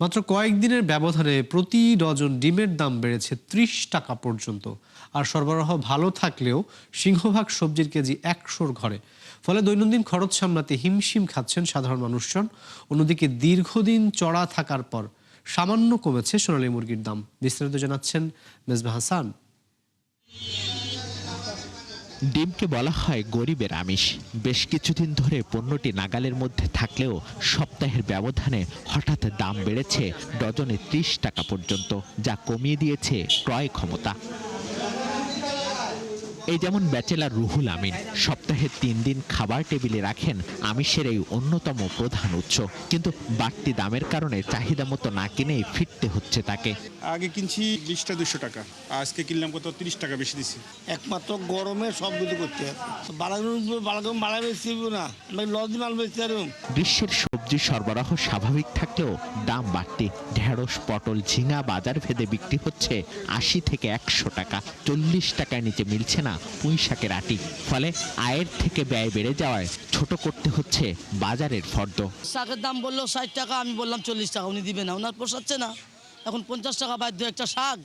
মাত্র কয়েকদিনের ব্যবধানে প্রতি ডজন ডিমের দাম বেড়েছে ৩০ টাকা পর্যন্ত। আর সরবরাহ ভালো থাকলেও সিংহভাগ সবজির কেজি ১০০-র ঘরে। ফলে দৈনন্দিন খরচ সামলাতে হিমশিম খাচ্ছেন সাধারণ মানুষজন। অন্যদিকে দীর্ঘদিন চড়া থাকার পর সামান্য কমেছে সোনালী মুরগির দাম। বিস্তারিত জানাচ্ছেন মেজবা হাসান। ডিমকে বলা হয় গরিবের আমিষ। বেশ কিছুদিন ধরে পণ্যটি নাগালের মধ্যে থাকলেও সপ্তাহের ব্যবধানে হঠাৎ দাম বেড়েছে ডজনে ৩০ টাকা পর্যন্ত, যা কমিয়ে দিয়েছে ক্রয় ক্ষমতা। এই যেমন ব্যাচেলার রুহুল আমিন সপ্তাহে ৩ দিন খাবার টেবিলে রাখেন আমিষের এই অন্যতম প্রধান উৎস। কিন্তু বাড়তি দামের কারণে চাহিদা মতো না কিনেই ফিরতে হচ্ছে তাকে। আগে কিনছি ২০টা ২০০ টাকা, আজকে কিনলাম কত ৩০ টাকা বেশি দিচ্ছি। একমাত্র গরমে সব কিছু করতে হবে। বাড়া বেশি না, লজ মাল বেশি। গ্রীষ্মের সবজি সরবরাহ স্বাভাবিক থাকলেও দাম বাড়তি। ঢেঁড়স, পটল, ঝিঙা বাজার ভেদে বিক্রি হচ্ছে ৮০ থেকে ১০০ টাকা। ৪০ টাকার নিচে মিলছে না পুঁই শাকের আটি। ফলে আয়ের থেকে ব্যয় বেড়ে যাওয়ায় ছোট করতে হচ্ছে বাজারের ফর্দ। শাকের দাম বললো ৬০ টাকা, আমি বললাম ৪০ টাকা, উনি দিবে না, ওনার পোষাচ্ছে না। এখন ৫০ টাকা বাধ্য, একটা শাক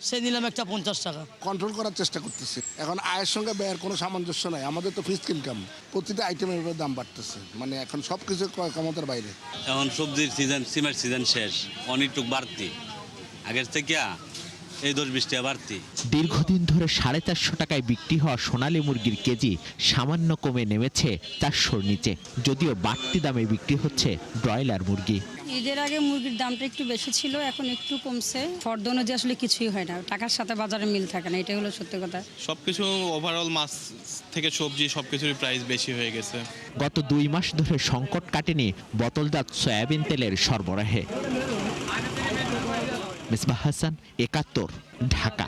সে নিলাম একটা ৫০ টাকা। কন্ট্রোল করার চেষ্টা করতেছি। এখন আয়ের সঙ্গে ব্যয়ের কোনো সামঞ্জস্য নাই। আমাদের তো ফিক্সড ইনকাম, প্রতিটা আইটেমের উপরে দাম বাড়তেছে, মানে এখন সব কিছু ক্ষমতার বাইরে। এখন সবজির সিজন, সিমের সিজন শেষ, অনেকটুকু বাড়তি আগের থেকে এই ১০-২০ টাকা বাড়তি। দীর্ঘদিন ধরে 450 টাকায় বিক্রি হওয়া সোনালী মুরগির কেজি সামান্য কমে নেমেছে ৪০০-র নিচে। যদিও বাড়তি দামে বিক্রি হচ্ছে ব্রয়লার মুরগি। ঈদের আগে মুরগির দামটা একটু বেশি ছিল, এখন একটু কমছে। ফর্দ অনুযায়ী আসলে কিছুই হয় না, টাকার সাথে বাজারে মিল থাকে না, এটাই হলো সত্যি কথা। সবকিছু ওভারঅল মাছ থেকে সবজি সবকিছুরই প্রাইস বেশি হয়ে গেছে। গত ২ মাস ধরে সংকট কাটেনি বোতলজাত সয়াবিন তেলের সরবরাহে। মিসবাহ হাসান, ৭১, ঢাকা।